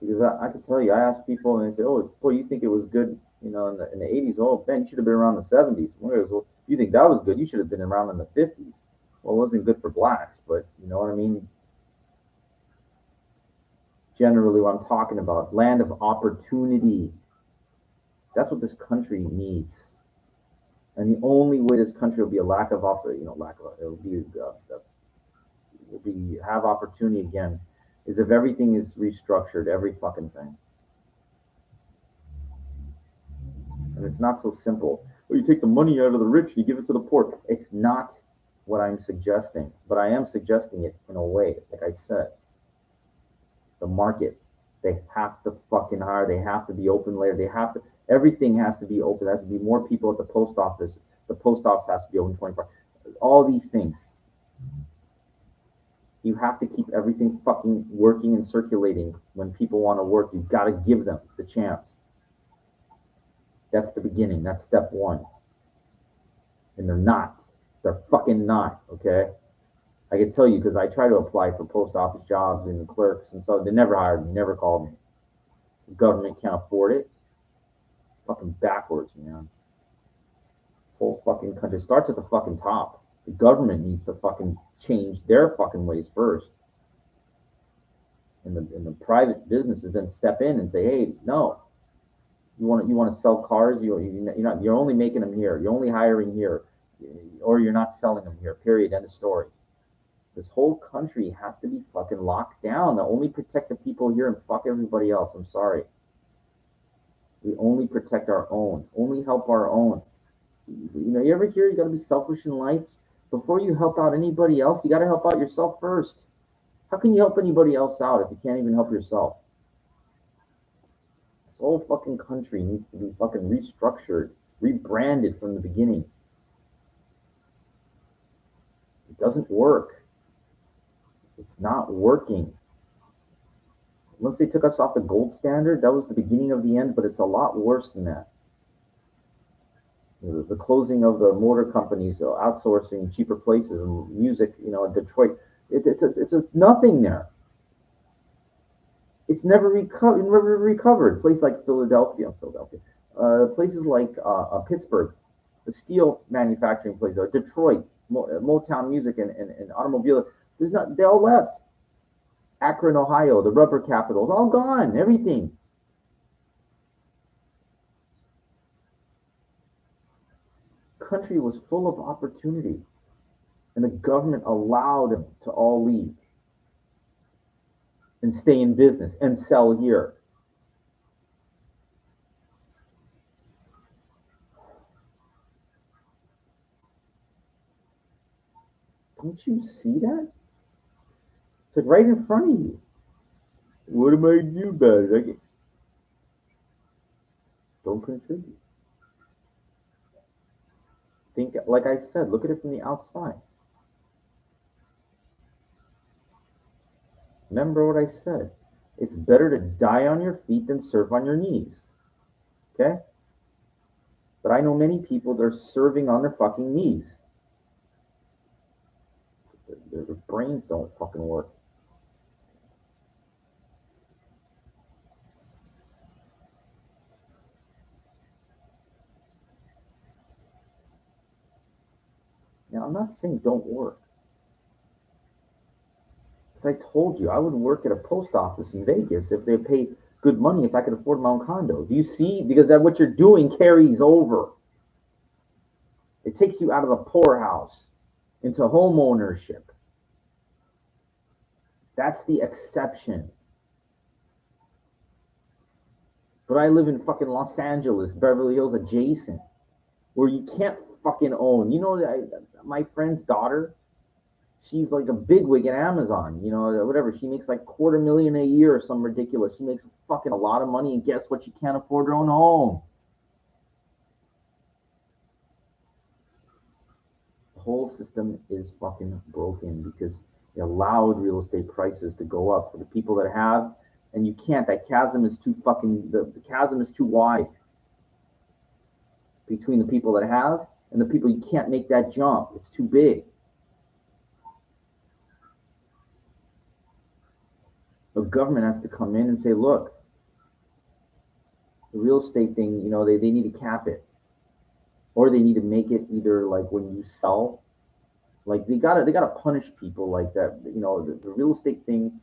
Because I can tell you, I ask people and they say, "Oh, boy, you think it was good, in the 80s? Oh, Ben, you should have been around the 70s." Well, you think that was good? You should have been around in the 50s. Well, it wasn't good for blacks, but you know what I mean. Generally, what I'm talking about, land of opportunity. That's what this country needs. And the only way this country will be a lack of it'll be have opportunity again, is if everything is restructured, every fucking thing. And it's not so simple. Well, you take the money out of the rich and you give it to the poor. It's not what I'm suggesting, but I am suggesting it in a way. Like I said, the market, they have to fucking hire. They have to be open later. They have to. Everything has to be open. There has to be more people at the post office. The post office has to be open 24. All these things. You have to keep everything fucking working and circulating. When people want to work, you've got to give them the chance. That's the beginning. That's step one. And they're not. They're fucking not. Okay. I can tell you because I try to apply for post office jobs and clerks, and so they never hired me, never called me. The government can't afford it. It's fucking backwards, man. This whole fucking country starts at the fucking top. The government needs to fucking change their fucking ways first. And the private businesses then step in and say, hey, no, You want to sell cars. You're only making them here. You're only hiring here, or you're not selling them here. Period. End of story. This whole country has to be fucking locked down. To only protect the people here and fuck everybody else. I'm sorry. We only protect our own. Only help our own. You ever hear you got to be selfish in life? Before you help out anybody else, you got to help out yourself first. How can you help anybody else out if you can't even help yourself? This whole fucking country needs to be fucking restructured, rebranded from the beginning. It doesn't work. It's not working. Once they took us off the gold standard, that was the beginning of the end, but it's a lot worse than that. The closing of the motor companies, outsourcing cheaper places, and music, in Detroit, it's a nothing there. It's never recovered. Places like Philadelphia, places like Pittsburgh, the steel manufacturing places, or Detroit, Motown music and automobile. They all left. Akron, Ohio, the rubber capital, it's all gone. Everything. Country was full of opportunity, and the government allowed them to all leave and stay in business and sell here. Don't you see that? It's like right in front of you. What am I do about it? Don't contribute. Think, like I said, look at it from the outside. Remember what I said. It's better to die on your feet than serve on your knees. Okay? But I know many people that are serving on their fucking knees. Their brains don't fucking work. Now, I'm not saying don't work. As I told you, I would work at a post office in Vegas if they paid good money if I could afford my own condo. Do you see? Because that what you're doing carries over. It takes you out of the poorhouse into home ownership. That's the exception. But I live in fucking Los Angeles, Beverly Hills adjacent, where you can't fucking own. My friend's daughter, she's like a bigwig at Amazon, whatever. She makes like $250,000 a year or something ridiculous. She makes fucking a lot of money, and guess what? She can't afford her own home. The whole system is fucking broken because it allowed real estate prices to go up for the people that have, and you can't. That chasm is too fucking. The chasm is too wide between the people that have and the people. You can't make that jump. It's too big. The government has to come in and say, look, the real estate thing, they need to cap it. Or they need to make it either like when you sell, like they gotta punish people like that. The real estate thing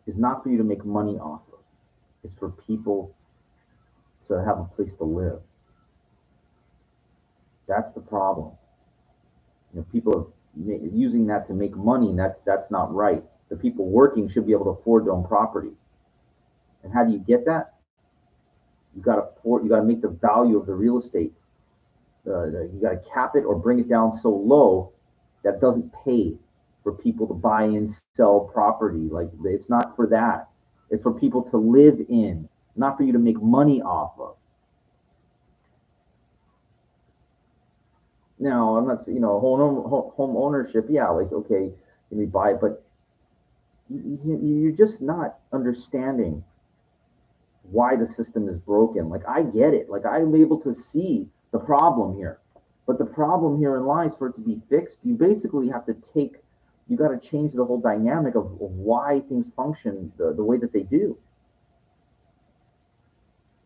is not for you to make money off of. It's for people to have a place to live. That's the problem. People are using that to make money, and that's not right. The people working should be able to afford their own property. And how do you get that? You got to make the value of the real estate. You got to cap it or bring it down so low that doesn't pay for people to buy and sell property. Like it's not for that. It's for people to live in, not for you to make money off of. Now, I'm not, home ownership. Yeah, like okay, you buy it, but you're just not understanding why the system is broken. Like I get it. Like I'm able to see the problem here. But the problem here in lies for it to be fixed, you basically have to you got to change the whole dynamic of why things function the way that they do.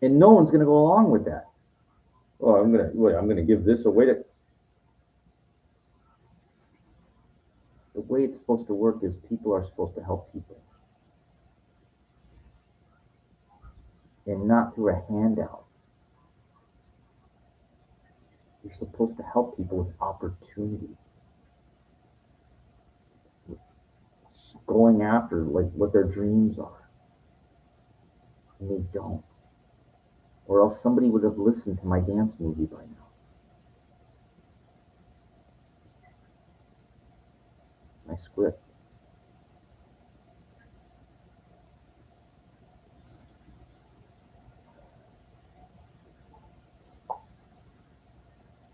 And no one's going to go along with that. Oh, I'm going to give this away to. The way it's supposed to work is people are supposed to help people. and not through a handout. You're supposed to help people with opportunity, going after like what their dreams are, and they don't. Or else somebody would have listened to my dance movie by now. My script.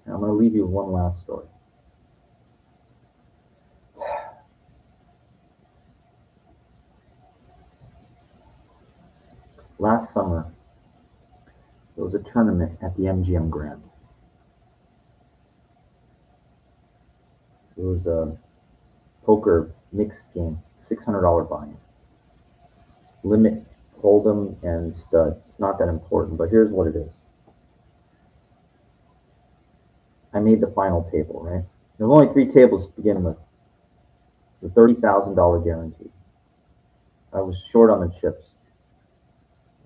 And I'm going to leave you with one last story. Last summer, there was a tournament at the MGM Grand. It was a poker mixed game, $600 buy-in. Limit, hold'em, and stud. It's not that important, but here's what it is. I made the final table, right? There were only 3 tables to begin with. It's a $30,000 guarantee. I was short on the chips.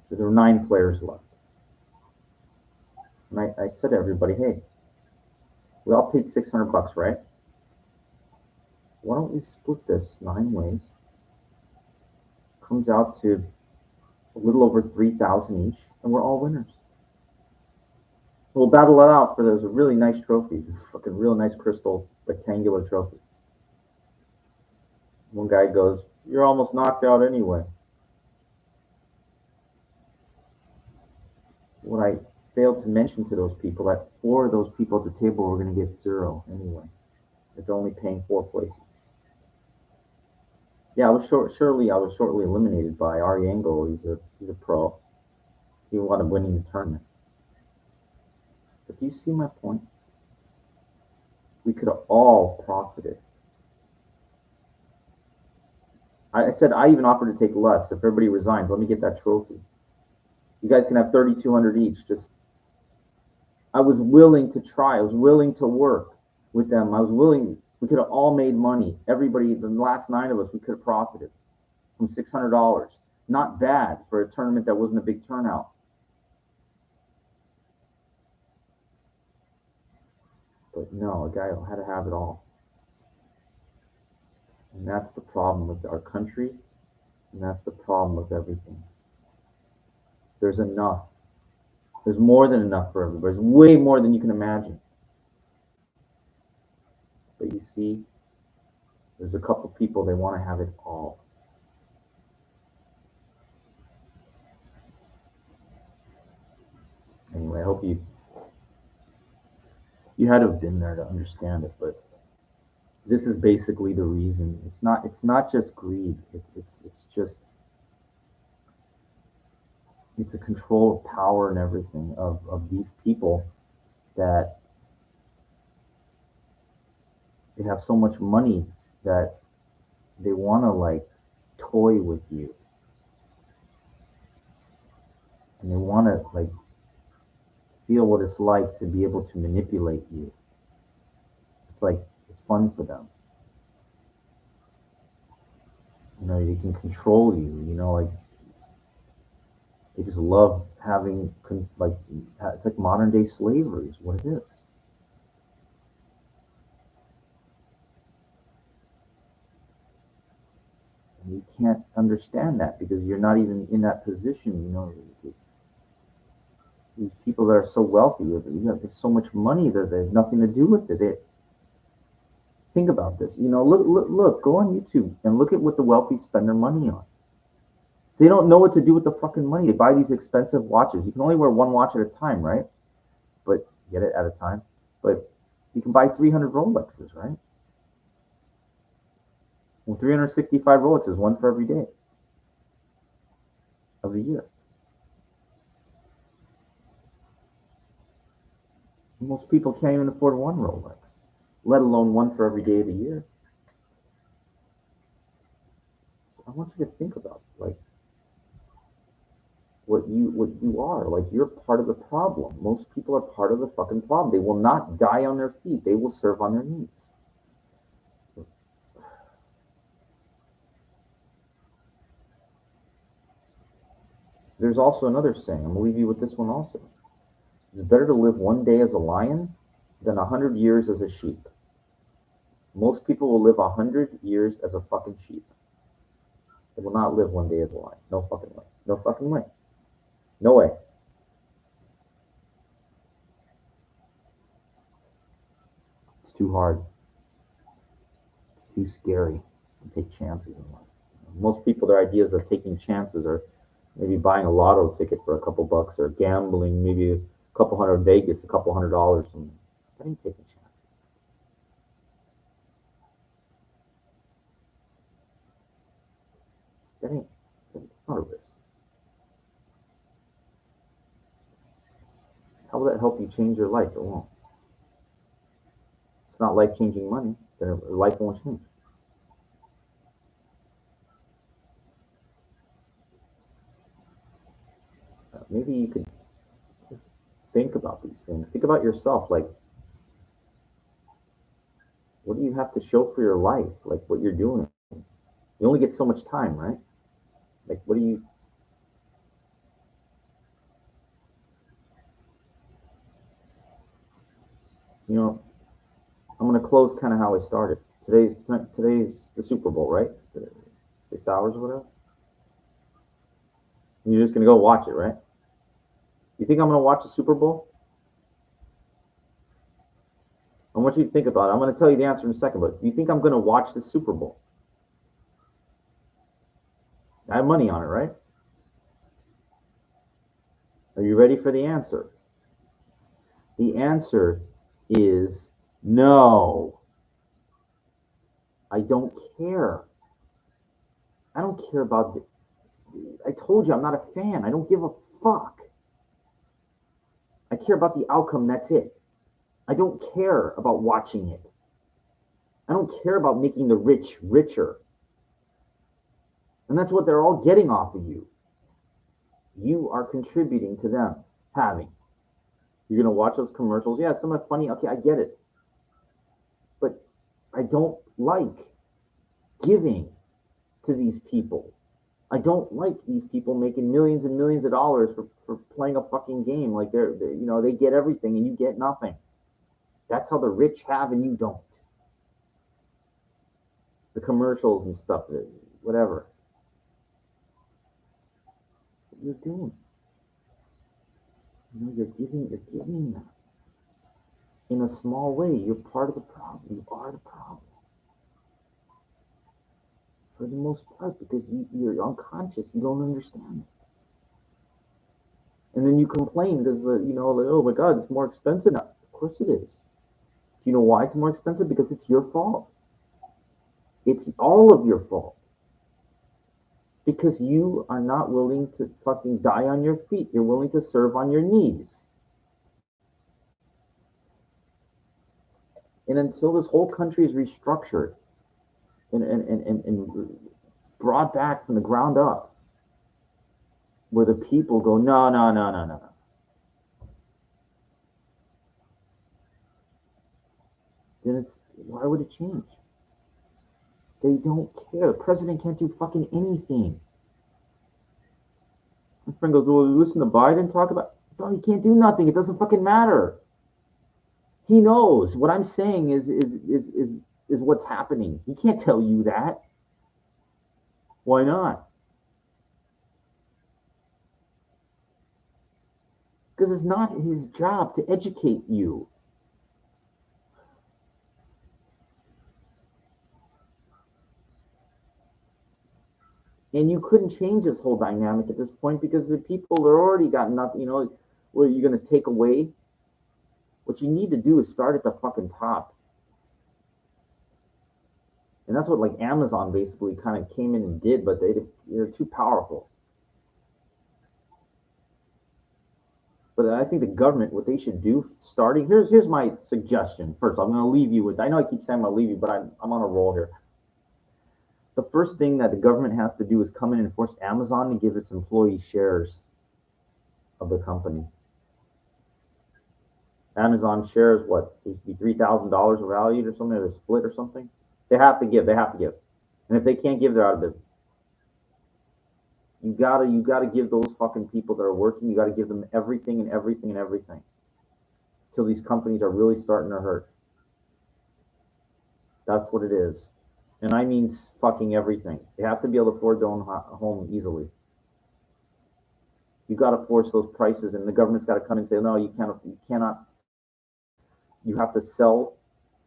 So there were 9 players left. And I said to everybody, hey, we all paid $600, right? Why don't we split this 9 ways? Comes out to a little over 3,000 each, and we're all winners. We'll battle it out for those really nice trophies, fucking real nice crystal rectangular trophy. One guy goes, "You're almost knocked out anyway." What I failed to mention to those people that 4 of those people at the table were going to get 0 anyway. It's only paying 4 places. Yeah, I was shortly eliminated by Ari Engel. He's a pro. He wound up winning the tournament. But do you see my point? We could have all profited. I said I even offered to take less. If everybody resigns, let me get that trophy. You guys can have 3,200 each. Just, I was willing to try. I was willing to work with them. I was willing. We could have all made money. Everybody, the last 9 of us, we could have profited from $600. Not bad for a tournament that wasn't a big turnout. But no, a guy had to have it all. And that's the problem with our country, and that's the problem with everything. There's enough. There's more than enough for everybody. There's way more than you can imagine. But you see, there's a couple people, they want to have it all. Anyway, I hope you had to have been there to understand it, but this is basically the reason. It's not just greed. It's a control of power and everything of these people that they have so much money that they want to like toy with you, and they want to like feel what it's like to be able to manipulate you. It's like it's fun for them. You know, they can control you. You know, like they just love having like it's like modern day slavery is what it is. And you can't understand that because you're not even in that position. You know, these people that are so wealthy, you have so much money that they have nothing to do with it. Think about this. You know, look, go on YouTube and look at what the wealthy spend their money on. They don't know what to do with the fucking money. They buy these expensive watches. You can only wear one watch at a time, right? But get it at a time. But you can buy 300 Rolexes, right? Well, 365 Rolexes, one for every day of the year. Most people can't even afford one Rolex, let alone one for every day of the year. I want you to think about like what you are. Like you're part of the problem. Most people are part of the fucking problem. They will not die on their feet. They will serve on their knees. There's also another saying. I'm gonna leave you with this one also. It's better to live one day as a lion than 100 years as a sheep. Most people will live 100 years as a fucking sheep. They will not live one day as a lion. No fucking way. No fucking way. No way. It's too hard. It's too scary to take chances in life. Most people, their ideas of taking chances are maybe buying a lotto ticket for a couple bucks or gambling maybe a couple hundred Vegas, a couple $100. And that ain't taking chances. That ain't. It's not a risk. How will that help you change your life? It won't. It's not life changing money. Then life won't change. Maybe you could just think about these things. Think about yourself. Like, what do you have to show for your life? Like, what you're doing. You only get so much time, right? Like, what do you, you know, I'm going to close kind of how I started. Today's the Super Bowl, right? 6 hours or whatever. And you're just going to go watch it, right? You think I'm going to watch the Super Bowl? I want you to think about it. I'm going to tell you the answer in a second, but you think I'm going to watch the Super Bowl? I have money on it, right? Are you ready for the answer? The answer is no. I don't care. I don't care about the, I told you I'm not a fan. I don't give a fuck. I care about the outcome. That's it. I don't care about watching it. I don't care about making the rich richer. And that's what they're all getting off of you. You are contributing to them having. You're going to watch those commercials. Yeah, some are funny. Okay, I get it. But I don't like giving to these people. I don't like these people making millions and millions of dollars for playing a fucking game. Like they get everything and you get nothing. That's how the rich have and you don't. The commercials and stuff, whatever. What you're doing. You're giving that. In a small way, you're part of the problem. You are the problem. For the most part, because you're unconscious. You don't understand it. And then you complain because, like, oh my God, it's more expensive now. Of course it is. Do you know why it's more expensive? Because it's your fault. It's all of your fault. Because you are not willing to fucking die on your feet. You're willing to serve on your knees. And until this whole country is restructured and brought back from the ground up, where the people go, no, no, no, no, no, no. Then why would it change? They don't care. The president can't do fucking anything. My friend goes, well, listen to Biden talk about. No, he can't do nothing. It doesn't fucking matter. He knows what I'm saying is what's happening. He can't tell you that. Why not? Because it's not his job to educate you. And you couldn't change this whole dynamic at this point because the people are already got nothing. What you're going to take away? What you need to do is start at the fucking top. And that's what like Amazon basically kind of came in and did, but they're too powerful. But I think the government, what they should do, starting here's my suggestion. First, I'm going to leave you with. I know I keep saying I'm going to leave you, but I'm on a roll here. The first thing that the government has to do is come in and force Amazon to give its employees shares of the company. Amazon shares what used to be $3,000 valued or something, or a split or something. They have to give. They have to give. And if they can't give, they're out of business. You gotta give those fucking people that are working, you gotta give them everything and everything and everything. Till these companies are really starting to hurt. That's what it is. And I mean fucking everything. They have to be able to afford their own home easily. You got to force those prices, and the government's got to come and say, no, you can't. You cannot. You have to sell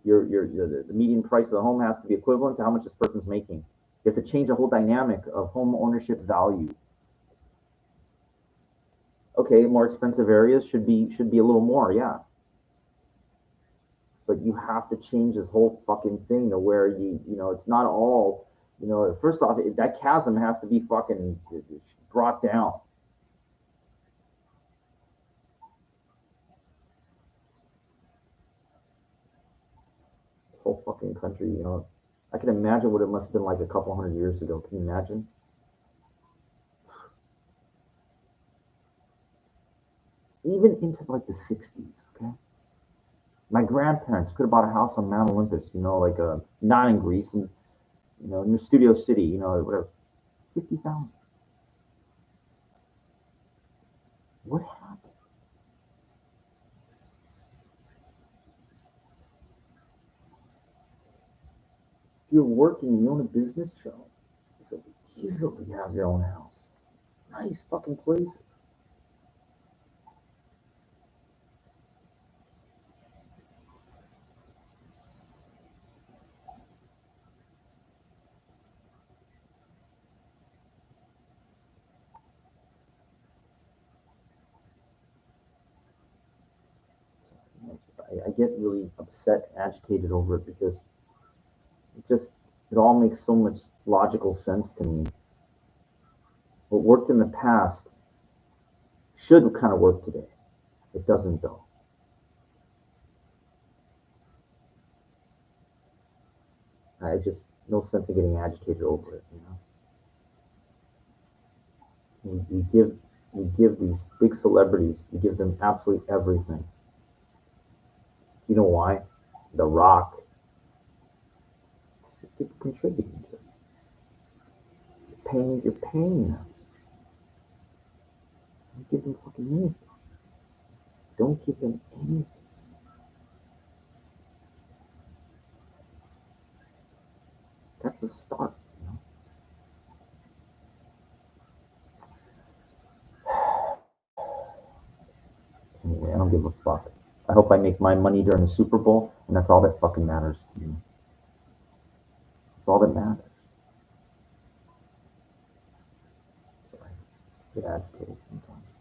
the median price of the home has to be equivalent to how much this person's making. You have to change the whole dynamic of home ownership value. Okay, more expensive areas should be a little more, yeah. But you have to change this whole fucking thing to where it's not all, first off, that chasm has to be fucking brought down. This whole fucking country, I can imagine what it must have been like a couple hundred years ago. Can you imagine? Even into like the 60s, okay? My grandparents could have bought a house on Mount Olympus, like not in Greece, and near Studio City, whatever, 50,000. What happened? If you're working, you own a business show, so easily have your own house. Nice fucking places. I get really upset, agitated over it because it all makes so much logical sense to me. What worked in the past should kind of work today. It doesn't though. I just no sense of getting agitated over it. We give these big celebrities, we give them absolutely everything. Do you know why? The Rock. People contributing to. You're paying them. Don't give them fucking anything. Don't give them anything. That's the start. Anyway, I don't give a fuck. I hope I make my money during the Super Bowl, and that's all that fucking matters to me. That's all that matters. Sorry, I get agitated sometimes.